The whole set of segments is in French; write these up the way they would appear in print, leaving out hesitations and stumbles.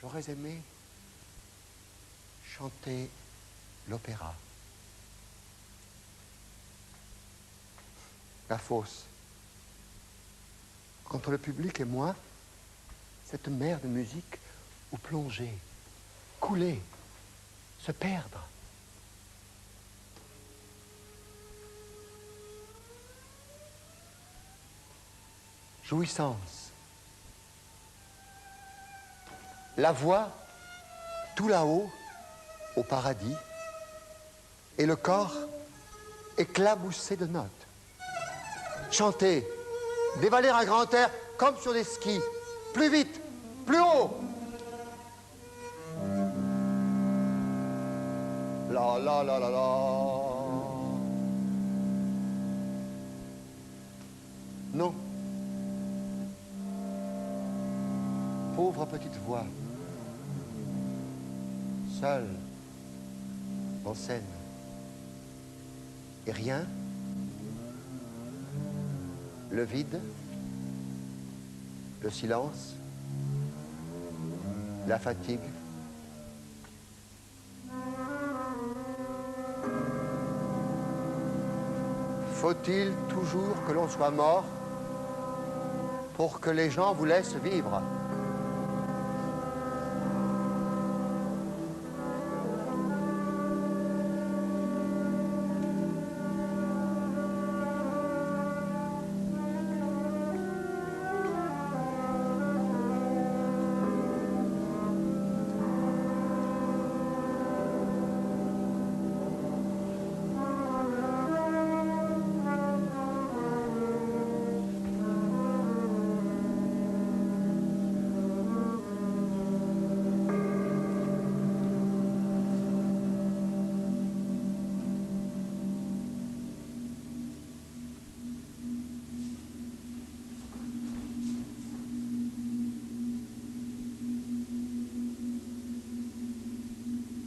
J'aurais aimé chanter l'opéra. La fosse. Entre le public et moi, cette mer de musique où plonger, couler, se perdre. Jouissance. La voix, tout là-haut, au paradis, et le corps éclaboussé de notes. Chanter, dévaler un grand air comme sur des skis, plus vite, plus haut. La la la la la. Non. Pauvre petite voix, seule, en scène, et rien, le vide, le silence, la fatigue. Faut-il toujours que l'on soit mort pour que les gens vous laissent vivre ?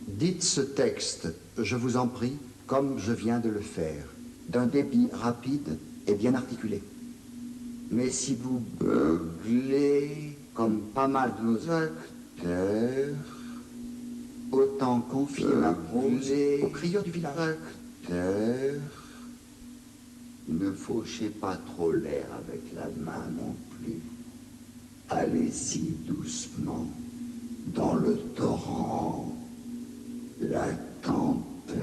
Dites ce texte, je vous en prie, comme je viens de le faire, d'un débit rapide et bien articulé. Mais si vous beuglez, comme pas mal de nos acteurs, autant confier ma prose aux crieurs du village. Acteurs, ne fauchez pas trop l'air avec la main non plus. Allez-y doucement, dans le torrent. La tempête,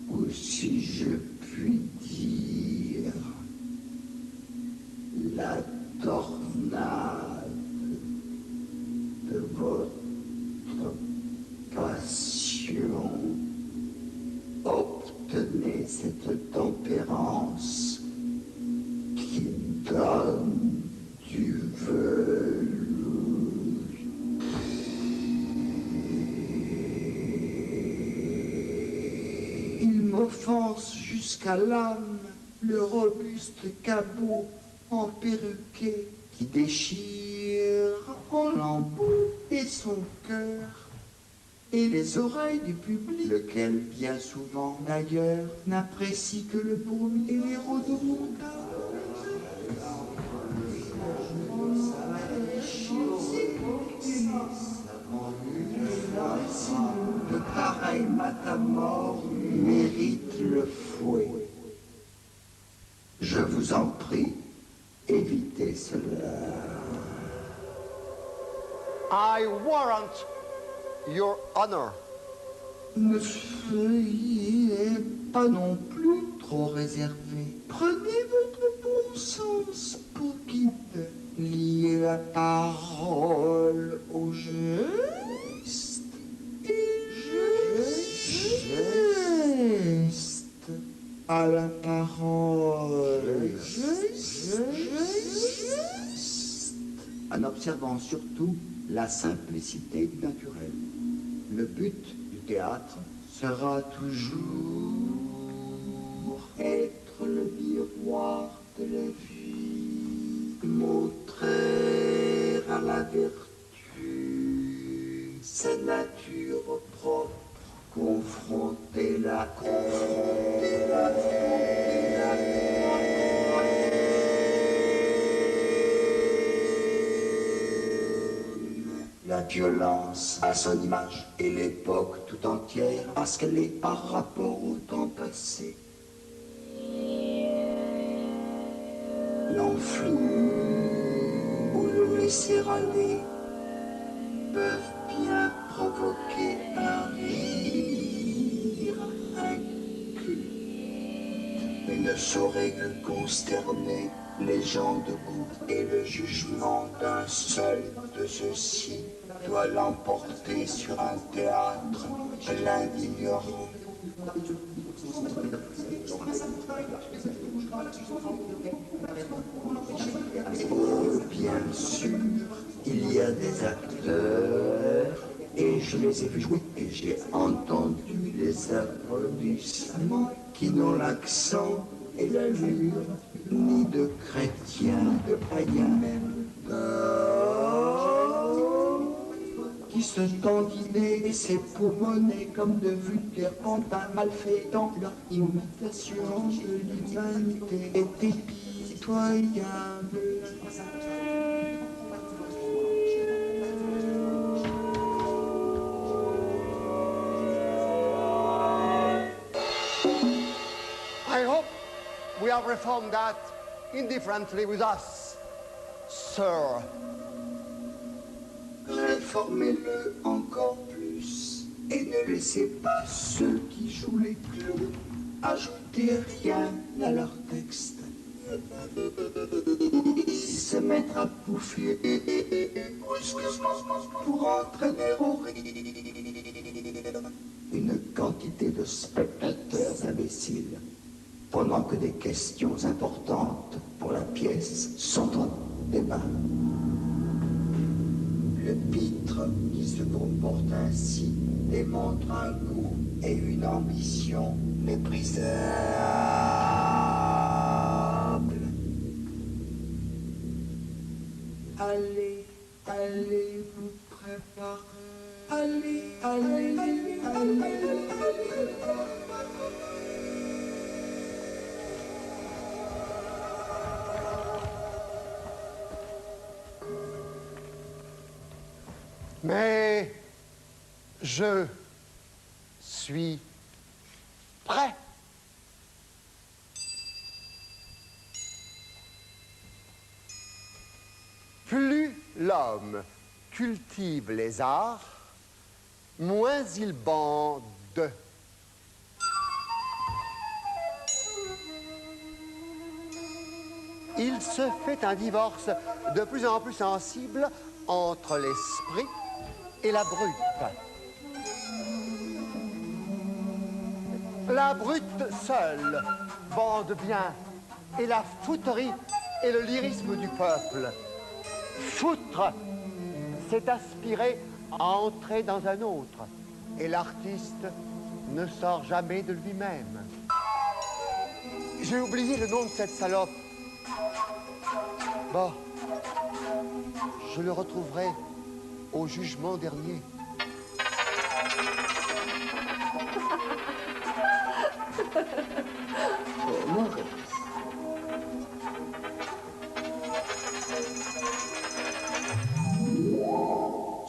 ou si je puis dire, la tornade de votre passion. Obtenez cette tempérance qui donne du velours. M'offense jusqu'à l'âme le robuste cabot emperruqué qui déchire en lambeaux et son cœur et les oreilles du public, lequel bien souvent d'ailleurs n'apprécie que le bruit et les rodomontades. De pareils matamores mérite le fouet. Je vous en prie, évitez cela. I warrant your honor. Ne soyez pas non plus trop réservé. Prenez votre bon sens pour guide. Liez la parole au geste et geste à la parole. Geste. En observant surtout la simplicité du naturel. Le but du théâtre sera toujours être le miroir de la vie, montrer à la vertu sa nature propre, confronter la la violence à son image et l'époque tout entière parce qu'elle est par rapport au temps passé. L'enflure ou le laisser aller peuvent bien provoquer un rire, un culte, mais ne saurait que consterner les gens debout, et le jugement d'un seul de ceux-ci doit l'emporter sur un théâtre plein d'ignorants. Oh, bien sûr, il y a des acteurs, et je les ai vus jouer, et j'ai entendu les applaudissements qui n'ont l'accent et l'allure ni de chrétiens, de païens même, qui se tendinaient et s'époumonaient comme de vulgaires pantins malfaitants. Leur imitation de l'humanité était pitoyable. I hope we have reformed that indifferently with us, sir. Réformez-le encore plus et ne laissez pas ceux qui jouent les clous ajouter rien à leur texte. Se mettre à bouffer brusquement pour entraîner au rire une quantité de spectateurs imbéciles pendant que des questions importantes pour la pièce sont en débat. Le pitre qui se comporte ainsi démontre un goût et une ambition méprisables. Allez, allez vous préparer. Allez, allez, allez, allez. Mais je suis prêt. Plus l'homme cultive les arts, moins il bande. Il se fait un divorce de plus en plus sensible entre l'esprit et la brute. La brute seule bande bien, et la fouterie est le lyrisme du peuple. Foutre, c'est aspirer à entrer dans un autre, et l'artiste ne sort jamais de lui-même. J'ai oublié le nom de cette salope. Bon, je le retrouverai au jugement dernier.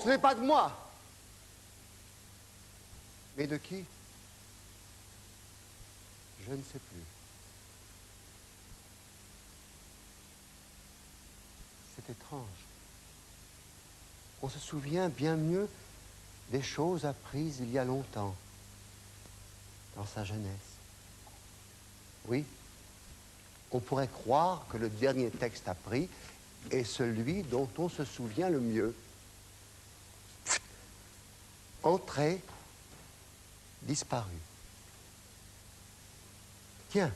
Ce n'est pas de moi. Mais de qui? Je ne sais plus. C'est étrange. On se souvient bien mieux des choses apprises il y a longtemps, dans sa jeunesse. Oui, on pourrait croire que le dernier texte appris est celui dont on se souvient le mieux. Entré, disparu. Tiens,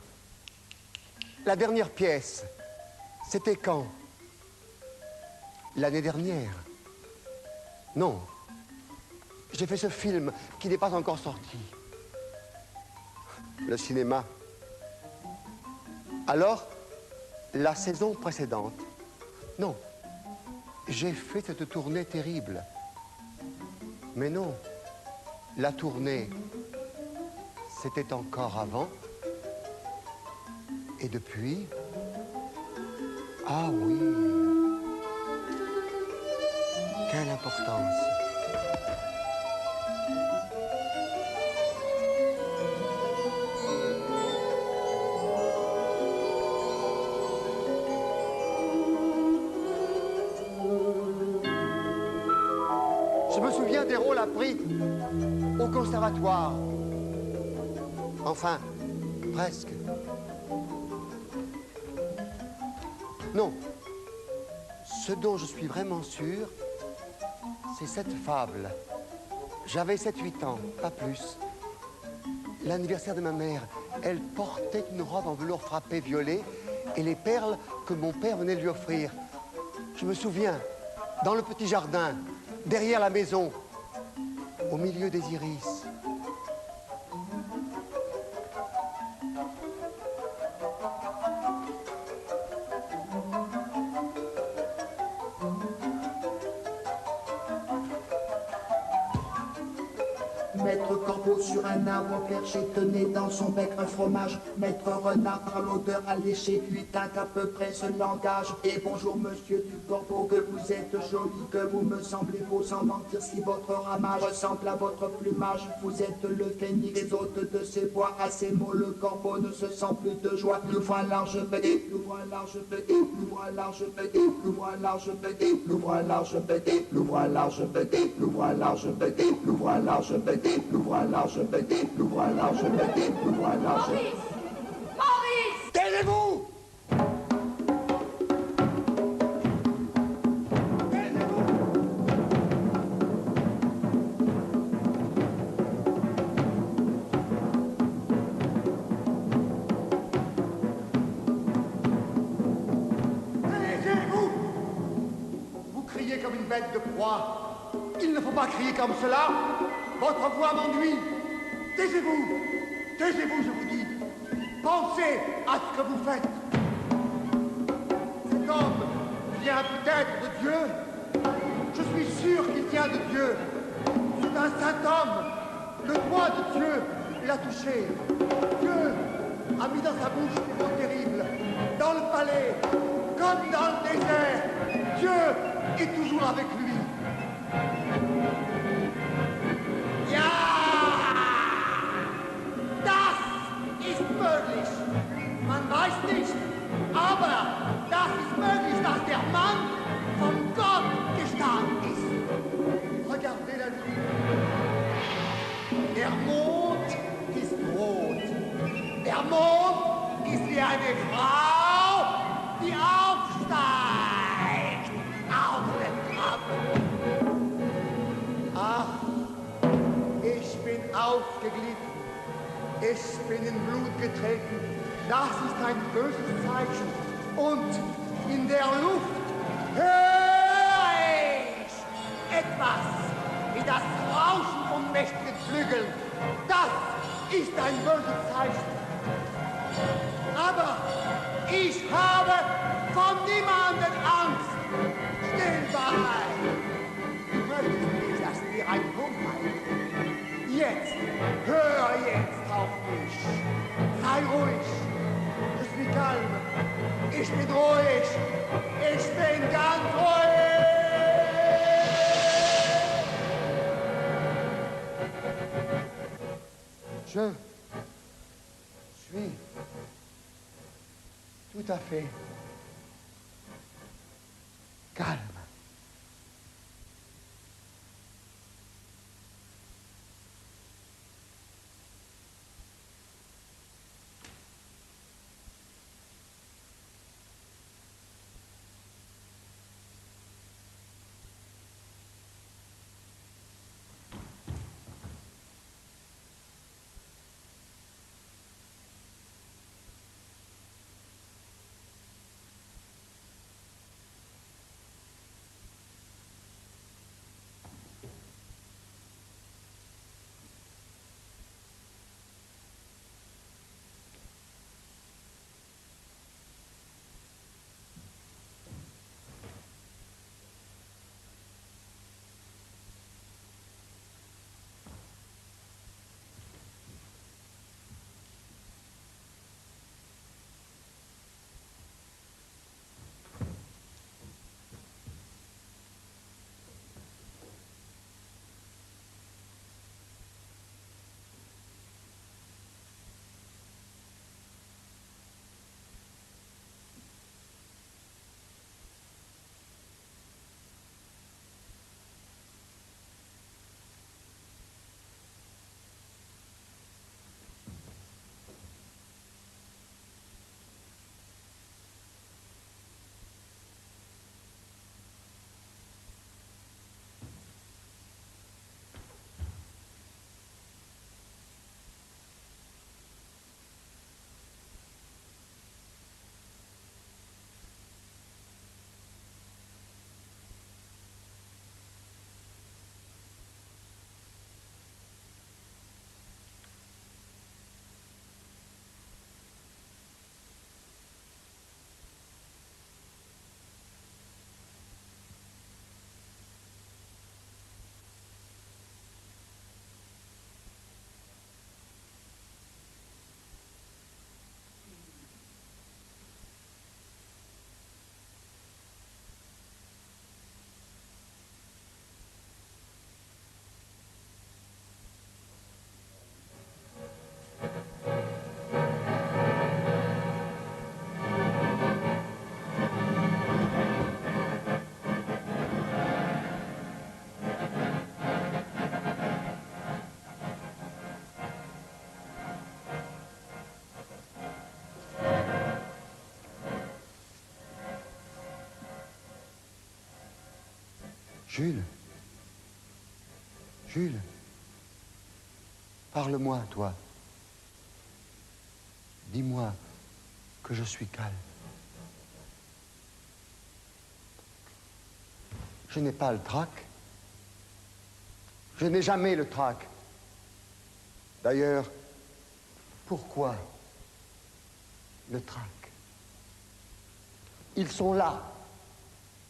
la dernière pièce, c'était quand? L'année dernière. Non, j'ai fait ce film qui n'est pas encore sorti. Le cinéma. Alors, la saison précédente. Non, j'ai fait cette tournée terrible. Mais non, la tournée, c'était encore avant. Et depuis... Ah oui... Quelle importance! des rôles appris au conservatoire. Enfin, presque. Non. Ce dont je suis vraiment sûr, c'est cette fable. J'avais 7-8 ans, pas plus. L'anniversaire de ma mère, elle portait une robe en velours frappé violet et les perles que mon père venait lui offrir. Je me souviens, dans le petit jardin, derrière la maison, au milieu des iris. Maître Corbeau sur un arbre perché tenait dans son bec un fromage. Maître Renard par l'odeur alléchée lui tint à peu près ce langage. Et bonjour monsieur du Corbeau, que vous êtes joli, que vous me semblez beau sans mentir si votre ramage ressemble à votre plumage. Vous êtes le phénix des hôtes de ces bois. À ces mots le Corbeau ne se sent plus de joie. L'ouvre un large bec, l'ouvre un large bec, l'ouvre un large bec, l'ouvre un large bec, l'ouvre un large bec, l'ouvre un large bec, l'ouvre un large bec, l'ouvre un large bec. L'ouvre un large bec, l'ouvre un large bec, l'ouvre un large bec. Maurice! Taisez-vous! Taisez-vous! Vous criez comme une bête de proie. Il ne faut pas crier comme cela. Votre voix m'ennuie. Taisez-vous. Taisez-vous, je vous dis. Pensez à ce que vous faites. Cet homme vient peut-être de Dieu. Je suis sûr qu'il vient de Dieu. C'est un saint homme. Le doigt de Dieu l'a touché. Dieu a mis dans sa bouche des mots terribles. Dans le palais, comme dans le désert, Dieu est toujours avec lui. Ja! Das ist möglich. Man weiß nicht, aber das ist möglich, dass der Mann von Gott gestartet ist. Regardez la nuit. Der Mond ist rot. Der Mond ist wie eine Frau, die aufsteigt auf den Trappen. Ach, ich bin aufgeglitten. Ich bin in Blut getreten. Das ist ein böses Zeichen. Und in der Luft höre ich etwas wie das Rauschen von mächtigen Flügeln. Das ist ein böses Zeichen. Aber ich habe von niemandem Angst. Still bei. Du möchtest nicht, dass wir ein Dummheit. Jetzt, hör jetzt auf mich. Sei ruhig. Ich bin calme. Ich bin ruhig. Ich bin ganz ruhig. Je suis tout à fait calme. Jules. Jules. Parle-moi, toi. Dis-moi que je suis calme. Je n'ai pas le trac. Je n'ai jamais le trac. D'ailleurs, pourquoi le trac? Ils sont là,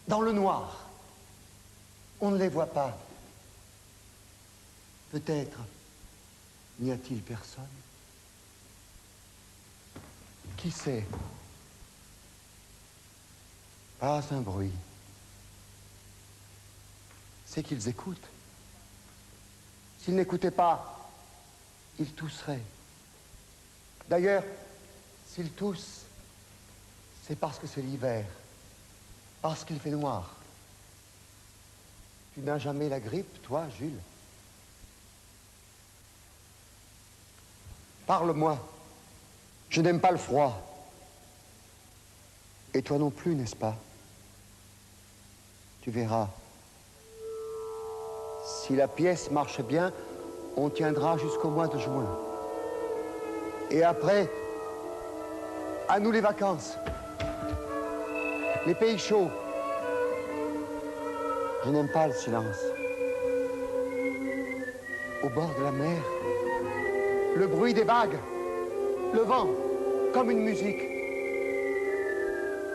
dans le noir. On ne les voit pas. Peut-être n'y a-t-il personne? Qui sait? Pas un bruit. C'est qu'ils écoutent. S'ils n'écoutaient pas, ils tousseraient. D'ailleurs, s'ils toussent, c'est parce que c'est l'hiver, parce qu'il fait noir. Tu n'as jamais la grippe, toi, Jules? Parle-moi. Je n'aime pas le froid. Et toi non plus, n'est-ce pas? Tu verras. Si la pièce marche bien, on tiendra jusqu'au mois de juin. Et après, à nous les vacances. Les pays chauds. Je n'aime pas le silence. Au bord de la mer, le bruit des vagues, le vent, comme une musique.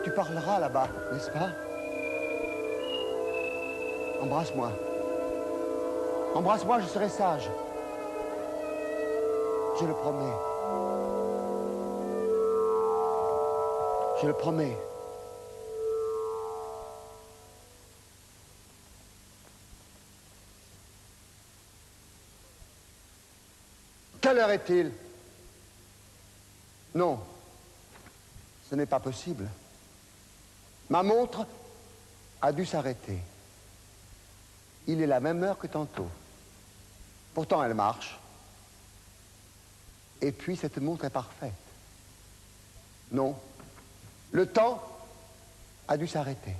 Tu parleras là-bas, n'est-ce pas? Embrasse-moi. Embrasse-moi, je serai sage. Je le promets. Je le promets. Quelle heure est-il? Non, ce n'est pas possible. Ma montre a dû s'arrêter. Il est la même heure que tantôt. Pourtant, elle marche. Et puis, cette montre est parfaite. Non, le temps a dû s'arrêter.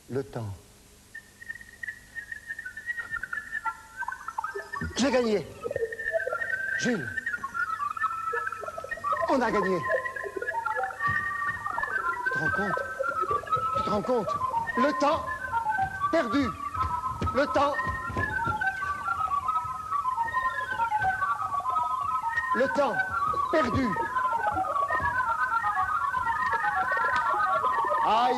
Le temps. J'ai gagné. Jules, on a gagné. Tu te rends compte? Tu te rends compte? Le temps perdu. Le temps. Le temps perdu. Aïe.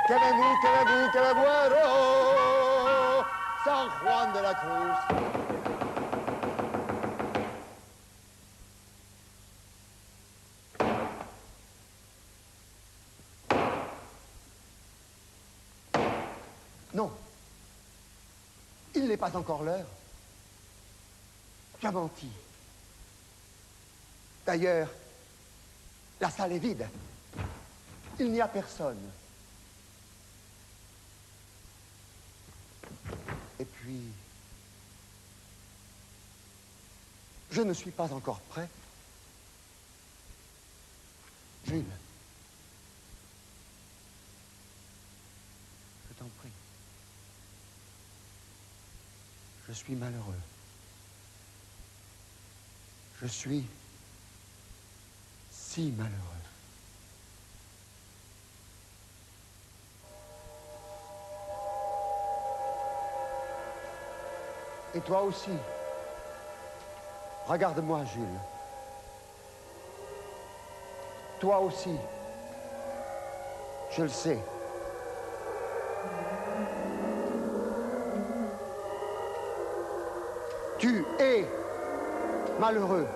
Que me muero. San Juan de la Cruz. Non. Il n'est pas encore l'heure. Tu as menti. D'ailleurs, la salle est vide. Il n'y a personne. Et puis, je ne suis pas encore prêt. Jules, je t'en prie. Je suis malheureux. Je suis si malheureux. Et toi aussi. Regarde-moi, Jules. Toi aussi. Je le sais. Tu es malheureux.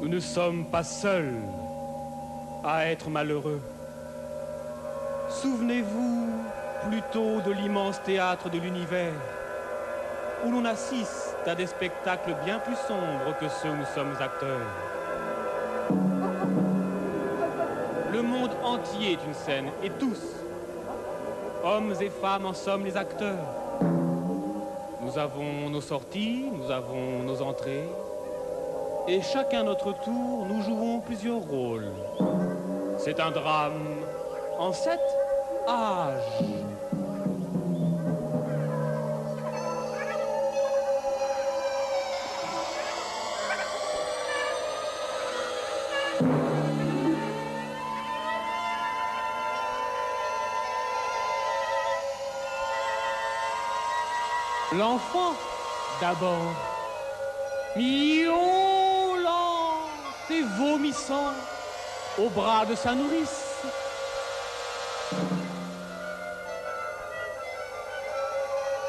Nous ne sommes pas seuls à être malheureux. Souvenez-vous plutôt de l'immense théâtre de l'univers, où l'on assiste à des spectacles bien plus sombres que ceux où nous sommes acteurs. Le monde entier est une scène, et tous, hommes et femmes, en sommes les acteurs. Nous avons nos sorties, nous avons nos entrées, et chacun notre tour, nous jouons plusieurs rôles. C'est un drame en 7 âges. L'enfant, d'abord, miaulant et vomissant au bras de sa nourrice.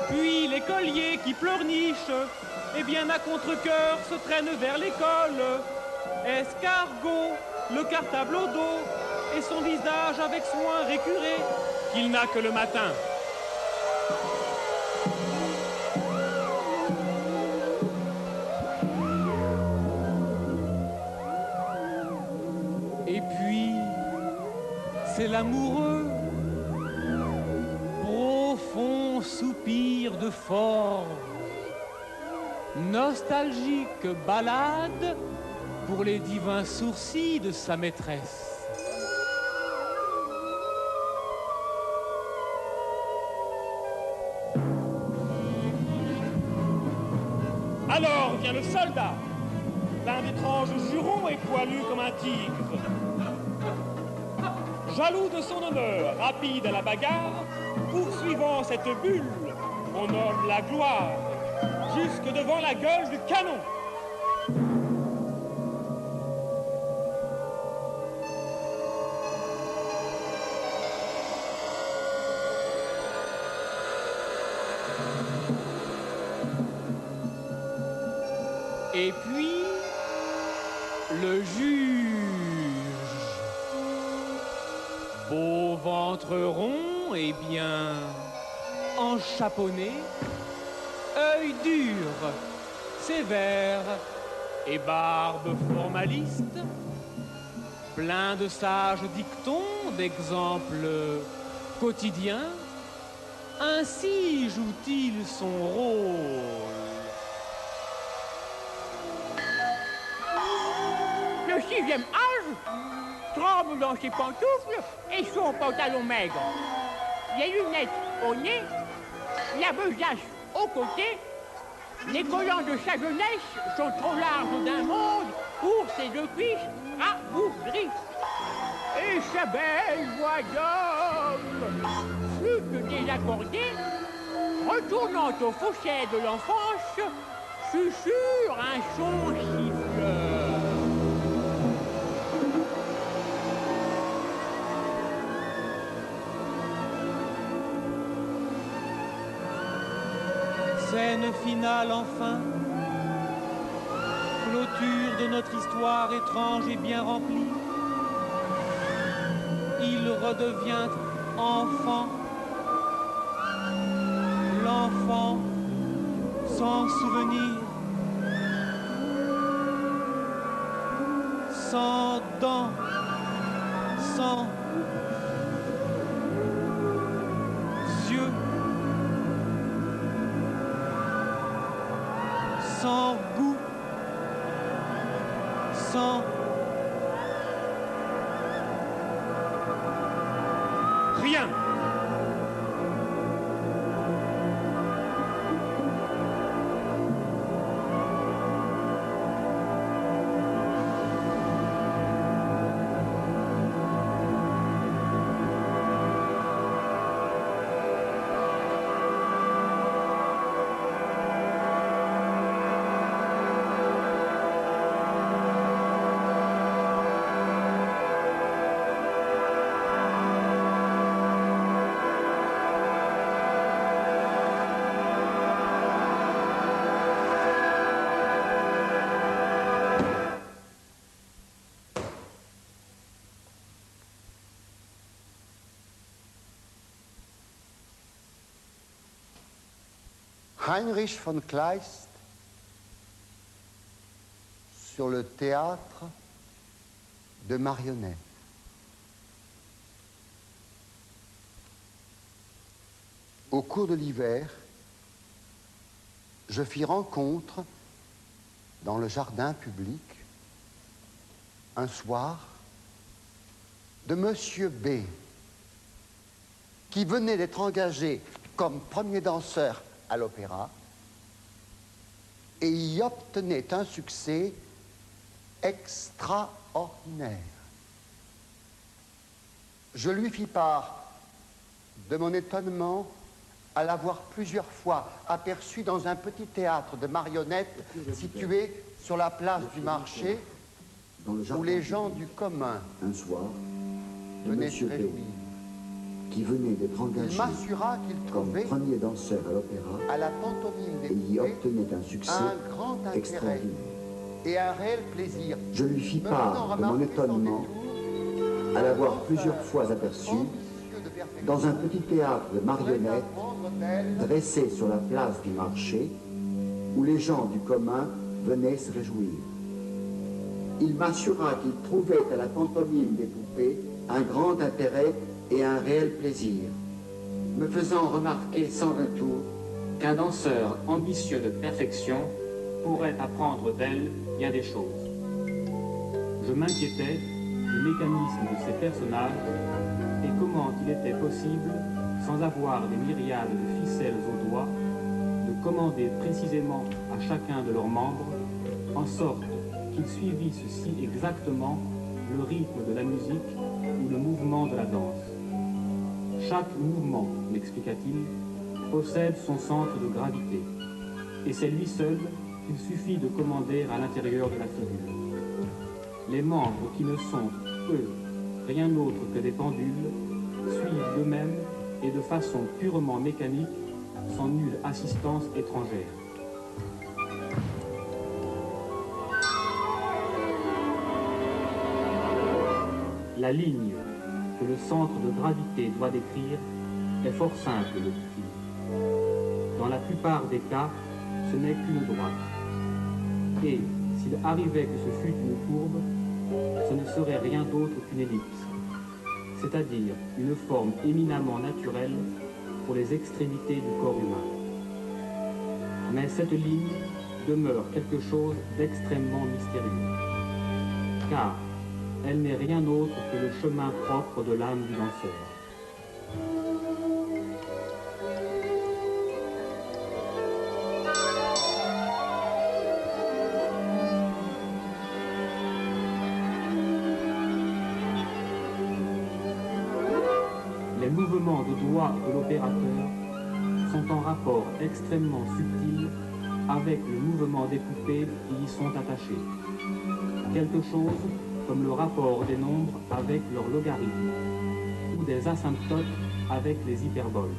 Puis l'écolier qui pleurniche, et bien à contre-cœur se traîne vers l'école. Escargot, le cartable au dos, et son visage avec soin récuré, qu'il n'a que le matin. Et puis, c'est l'amoureux, profond soupir de forge, nostalgique balade pour les divins sourcils de sa maîtresse. Alors vient le soldat, l'un d'étranges jurons et poilu comme un tigre. Jaloux de son honneur, rapide à la bagarre, poursuivant cette bulle, on nomme la gloire, jusque devant la gueule du canon. Et puis, le juge, beau ventre rond et bien enchaponné, œil dur, sévère et barbe formaliste, plein de sages dictons, d'exemples quotidiens, ainsi joue-t-il son rôle. Le 6e âge tremble dans ses pantoufles et son pantalon maigre. Les lunettes au nez, la besace au côté, les collants de sa jeunesse sont trop larges d'un monde pour ses deux cuisses rabougries. Et sa belle voix d'homme, flûte désaccordée, retournant au fossé de l'enfance, susurre un son siffleur. Scène finale enfin, clôture de notre histoire étrange et bien remplie. Il redevient enfant, l'enfant sans souvenir, sans dents, sans yeux, sans goût, sans rien. Heinrich von Kleist sur le théâtre de marionnettes. Au cours de l'hiver, je fis rencontre dans le jardin public, un soir, de Monsieur B, qui venait d'être engagé comme premier danseur à l'opéra et y obtenait un succès extraordinaire. Je lui fis part de mon étonnement à l'avoir plusieurs fois aperçu dans un petit théâtre de marionnettes situé sur la place du marché, où les gens du commun un soir, de venaient se Monsieur B, réjouir. qui venait d'être Il engagé m'assura qu'il comme trouvait premier danseur à l'opéra à la pantomime et des y poupées obtenait un succès un grand intérêt extraordinaire. et un réel plaisir. Je lui fis Me faisant part de mon remarquer sans étonnement détour, à l'avoir plusieurs fois aperçu ambitieux de perfection, dans un petit théâtre de pourrait marionnettes apprendre d'elle dressé sur la place du marché où les gens du commun venaient se réjouir. Il m'assura qu'il trouvait à la pantomime des poupées un grand intérêt et un réel plaisir, me faisant remarquer sans retour Qu'un danseur ambitieux de perfection pourrait apprendre d'elle bien des choses. Je m'inquiétais du mécanisme de ces personnages et comment il était possible, sans avoir des myriades de ficelles aux doigts, de commander précisément à chacun de leurs membres, en sorte qu'ils suivissent si exactement le rythme de la musique ou le mouvement de la danse. Chaque mouvement, m'expliqua-t-il, possède son centre de gravité, et c'est lui seul qu'il suffit de commander à l'intérieur de la figure. Les membres qui ne sont, eux, rien d'autre que des pendules, suivent d'eux-mêmes et de façon purement mécanique, sans nulle assistance étrangère. La ligne que le centre de gravité doit décrire est fort simple, le dit-il. Dans la plupart des cas, ce n'est qu'une droite. Et s'il arrivait que ce fût une courbe, ce ne serait rien d'autre qu'une ellipse, c'est-à-dire une forme éminemment naturelle pour les extrémités du corps humain. Mais cette ligne demeure quelque chose d'extrêmement mystérieux, car elle n'est rien d'autre que le chemin propre de l'âme du danseur. Les mouvements de doigts de l'opérateur sont en rapport extrêmement subtil avec le mouvement des poupées qui y sont attachées. Quelque chose comme le rapport des nombres avec leur logarithme, ou des asymptotes avec les hyperboles.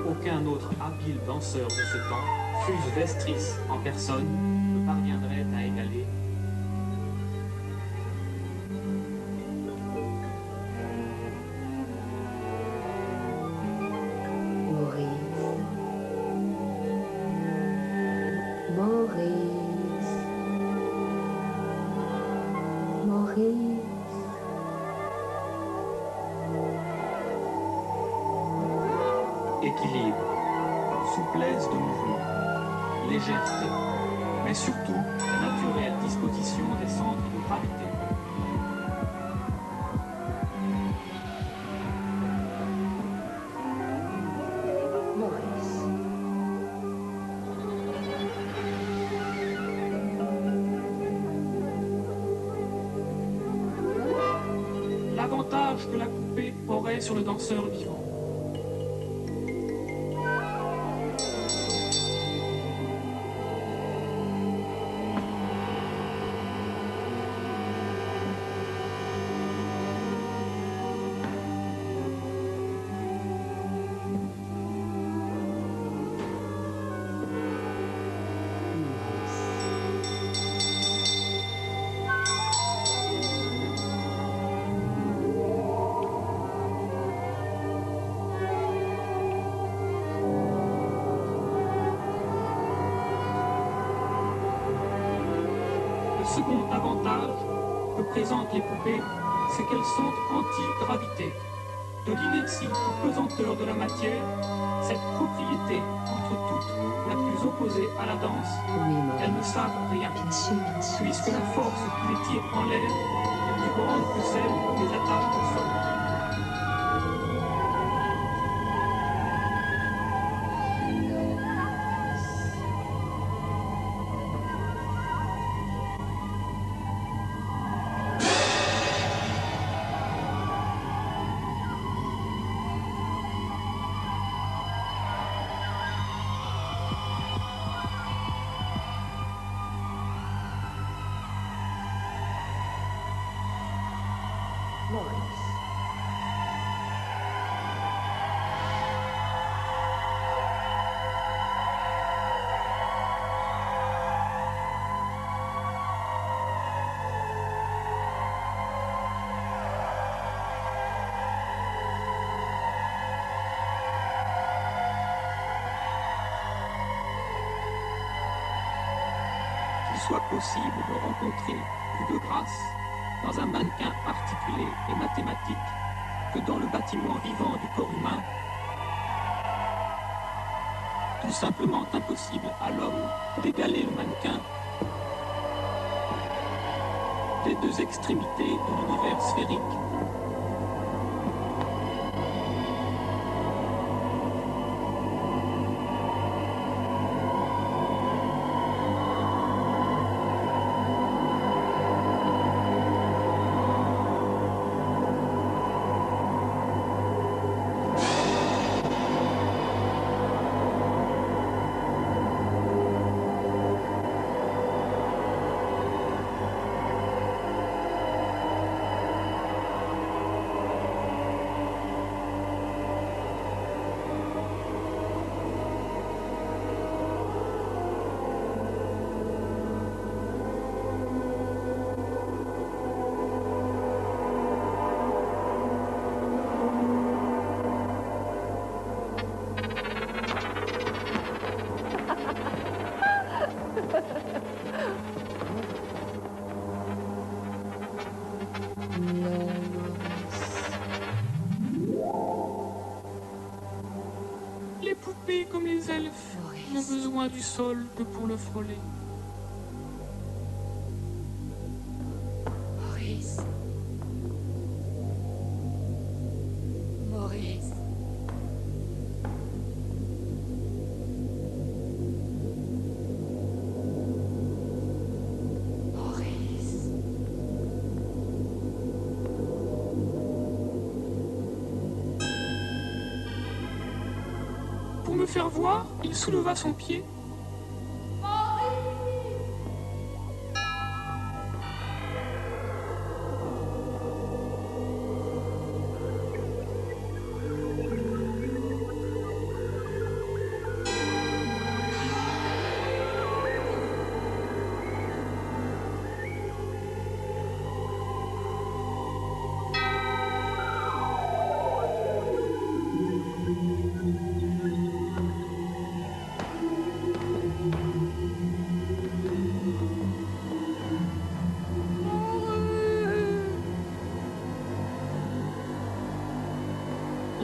Aucun autre habile danseur de ce temps, fût-ce Vestris en personne, ne parviendrait à égaler équilibre, souplesse de mouvement, légèreté, mais surtout la naturelle disposition des centres de gravité. sur le danseur vivant. Le second avantage que présentent les poupées, c'est qu'elles sont anti-gravité. De l'inertie ou pesanteur de la matière, cette propriété entre toutes la plus opposée à la danse, elles ne savent rien, puisque la force qui les tire en l'air est plus grande que celle qui les attache au sol. Qu'il soit possible de rencontrer plus de grâce dans un mannequin articulé et mathématique que dans le bâtiment vivant du corps humain, tout simplement impossible à l'homme d'égaler le mannequin des deux extrémités de l'univers sphérique. Les poupées, comme les elfes, n'ont besoin du sol que pour le frôler. Maurice. Maurice. Maurice. Pour me faire voir, il souleva son pied.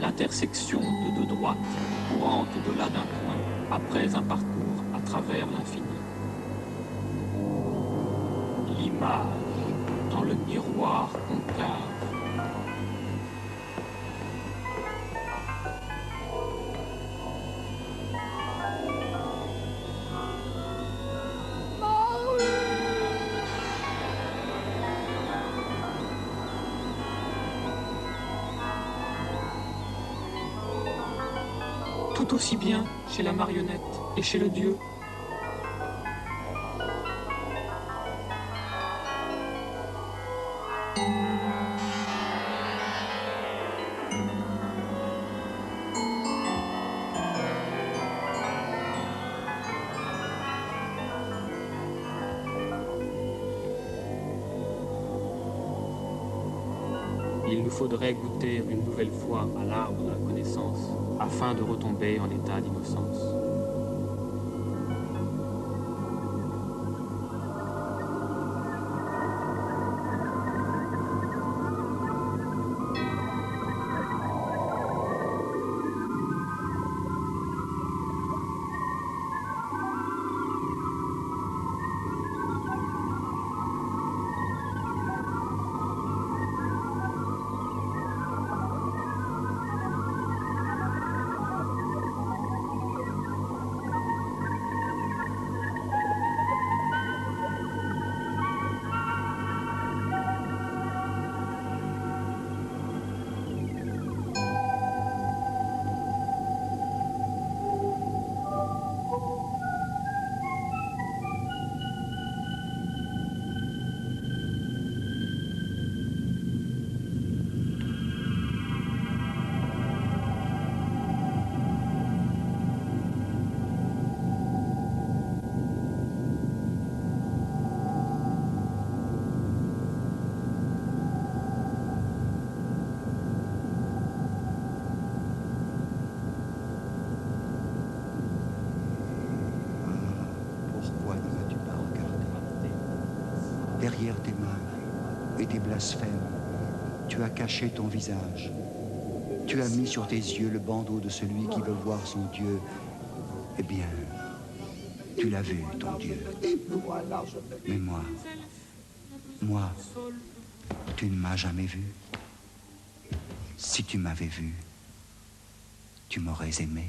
L'intersection de deux droites courant au-delà d'un point après un parcours à travers l'infini. L'image dans le miroir concave. tout aussi bien chez la marionnette et chez le dieu. Il nous faudrait goûter une nouvelle fois à l'arbre de la connaissance, afin de retomber en état d'innocence. Derrière tes mains et tes blasphèmes, tu as caché ton visage. Tu as mis sur tes yeux le bandeau de celui qui veut voir son Dieu. Eh bien, tu l'as vu, ton Dieu. Mais moi, tu ne m'as jamais vu. Si tu m'avais vu, tu m'aurais aimé.